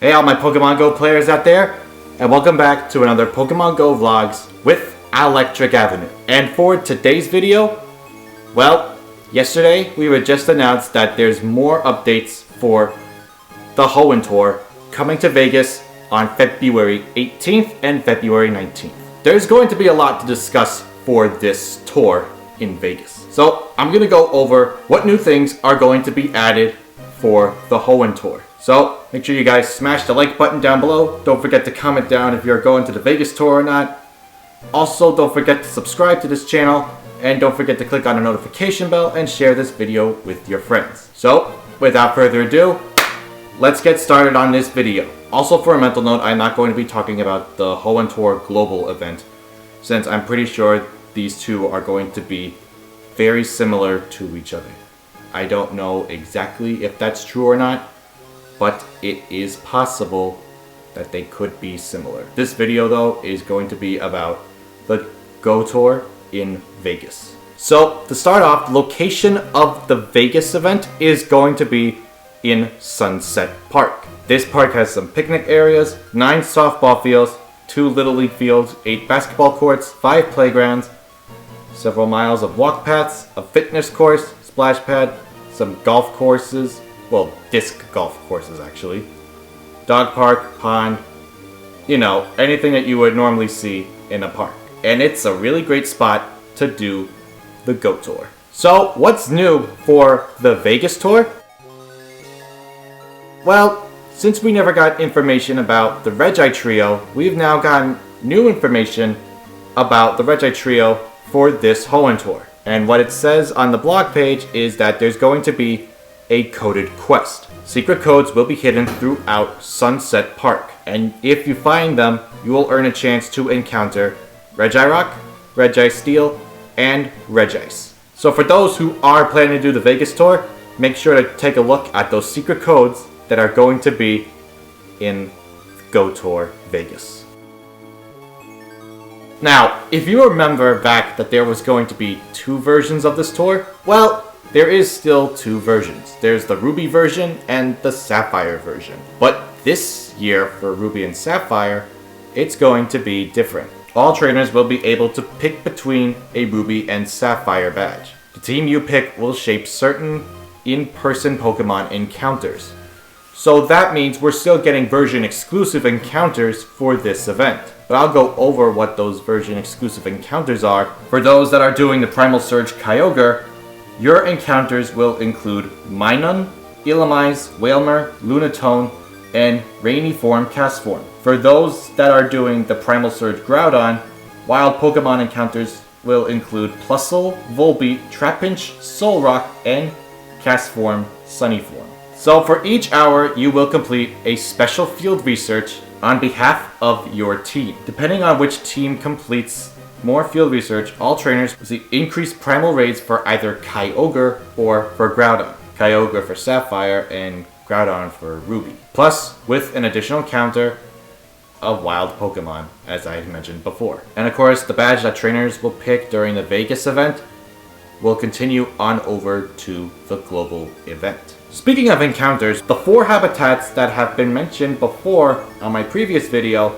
Hey all my Pokemon Go players out there, and welcome back to another Pokemon Go Vlogs with Electric Avenue. And for today's video, well, yesterday we were just announced that there's more updates for the Hoenn Tour coming to Vegas on February 18th and February 19th. There's going to be a lot to discuss for this tour in Vegas. So I'm going to go over what new things are going to be added for the Hoenn Tour. So make sure you guys smash the like button down below. Don't forget to comment down if you're going to the Vegas tour or not. Also, don't forget to subscribe to this channel. And don't forget to click on the notification bell and share this video with your friends. So, without further ado, let's get started on this video. Also, for a mental note, I'm not going to be talking about the Hoenn Tour Global event, since I'm pretty sure these two are going to be very similar to each other. I don't know exactly if that's true or not, but it is possible that they could be similar. This video though is going to be about the Go Tour in Vegas. So to start off, the location of the Vegas event is going to be in Sunset Park. This park has some picnic areas, 9 softball fields, 2 Little League fields, 8 basketball courts, 5 playgrounds, several miles of walk paths, a fitness course, splash pad, some golf courses, well, disc golf courses actually, dog park, pond, you know, anything that you would normally see in a park. And it's a really great spot to do the Go Tour. So, what's new for the Vegas tour? Well, since we never got information about the Regi Trio, we've now gotten new information about the Regi Trio for this Hoenn Tour. And what it says on the blog page is that there's going to be a coded quest. Secret codes will be hidden throughout Sunset Park, and if you find them, you will earn a chance to encounter Regirock, Registeel, and Regice. So for those who are planning to do the Vegas tour, make sure to take a look at those secret codes that are going to be in Go Tour Vegas. Now, if you remember back that there was going to be 2 versions of this tour, well, there is still 2 versions. There's the Ruby version and the Sapphire version. But this year for Ruby and Sapphire, it's going to be different. All trainers will be able to pick between a Ruby and Sapphire badge. The team you pick will shape certain in-person Pokemon encounters. So that means we're still getting version exclusive encounters for this event. But I'll go over what those version exclusive encounters are. For those that are doing the Primal Surge Kyogre, your encounters will include Minun, Illumise, Wailmer, Lunatone, and Rainy Form Castform. For those that are doing the Primal Surge Groudon, wild Pokemon encounters will include Plusle, Volbeat, Trapinch, Solrock, and Castform Sunnyform. So for each hour, you will complete a special field research on behalf of your team. Depending on which team completes more field research, all trainers will see increased primal raids for either Kyogre or for Groudon. Kyogre for Sapphire and Groudon for Ruby. Plus, with an additional counter of wild Pokemon, as I mentioned before. And of course, the badge that trainers will pick during the Vegas event will continue on over to the global event. Speaking of encounters, the 4 habitats that have been mentioned before on my previous video,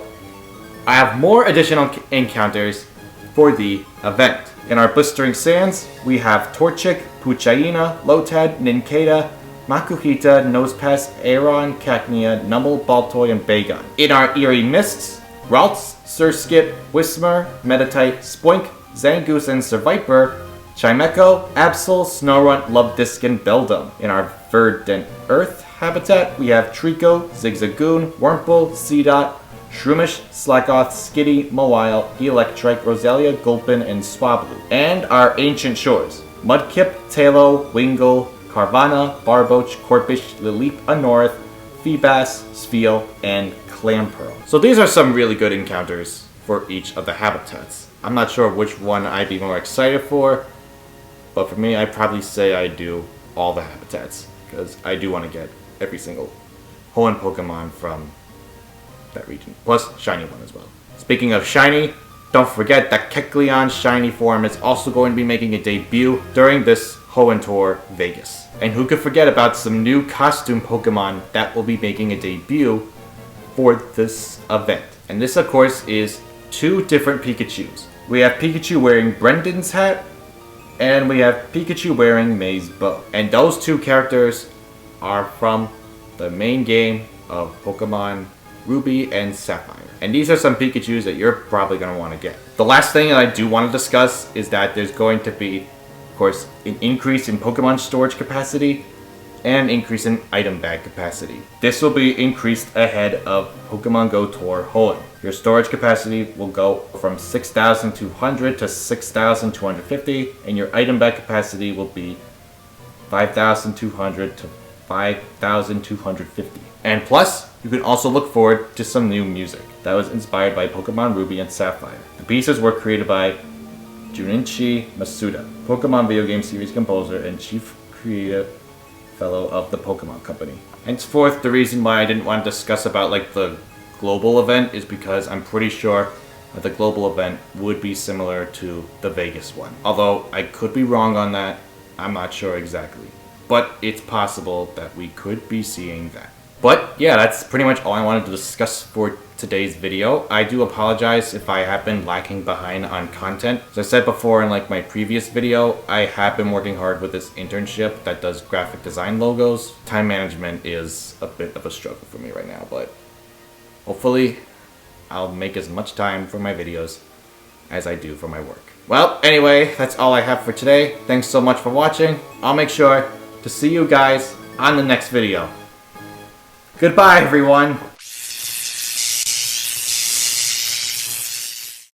I have more additional encounters for the event. In our Blistering Sands, we have Torchic, Puchaina, Lotad, Nincada, Makuhita, Nosepass, Aeron, Cacnea, Numble, Baltoy, and Bagon. In our Eerie Mists, Ralts, Surskit, Whismur, Meditite, Spoink, Zangoose, and Survivor, Chimecho, Absol, Snorunt, Lubdisc, and Beldum. In our Verdant Earth habitat, we have Trico, Zigzagoon, Wurmple, Seedot, Shroomish, Slackoth, Skitty, Mawile, Electrike, Roselia, Gulpin, and Swablu. And our Ancient Shores, Mudkip, Talo, Wingull, Carvana, Barboach, Corphish, Lileep, Anorith, Feebas, Spheal, and Clampearl. So these are some really good encounters for each of the habitats. I'm not sure which one I'd be more excited for, but for me, I'd probably say I do all the habitats, because I do want to get every single Hoenn Pokemon from that region. Plus, Shiny one as well. Speaking of Shiny, don't forget that Kecleon Shiny form is also going to be making a debut during this Hoenn Tour Vegas. And who could forget about some new costume Pokemon that will be making a debut for this event. And this, of course, is 2 different Pikachus. We have Pikachu wearing Brendan's hat, and we have Pikachu wearing May's bow. And those 2 characters are from the main game of Pokemon Ruby and Sapphire. And these are some Pikachus that you're probably going to want to get. The last thing that I do want to discuss is that there's going to be, of course, an increase in Pokemon storage capacity and an increase in item bag capacity. This will be increased ahead of Pokemon Go Tour Hoenn. Your storage capacity will go from 6,200 to 6,250, and your item bag capacity will be 5,200 to 5,250. And plus, you can also look forward to some new music that was inspired by Pokemon Ruby and Sapphire. The pieces were created by Junichi Masuda, Pokemon video game series composer and chief creative fellow of the Pokemon Company. Henceforth, the reason why I didn't want to discuss about like the global event is because I'm pretty sure that the global event would be similar to the Vegas one. Although I could be wrong on that, I'm not sure exactly. But it's possible that we could be seeing that. But yeah, that's pretty much all I wanted to discuss for today's video. I do apologize if I have been lacking behind on content. As I said before in like my previous video, I have been working hard with this internship that does graphic design logos. Time management is a bit of a struggle for me right now, but hopefully I'll make as much time for my videos as I do for my work. Well, anyway, that's all I have for today. Thanks so much for watching. I'll make sure to see you guys on the next video. Goodbye, everyone!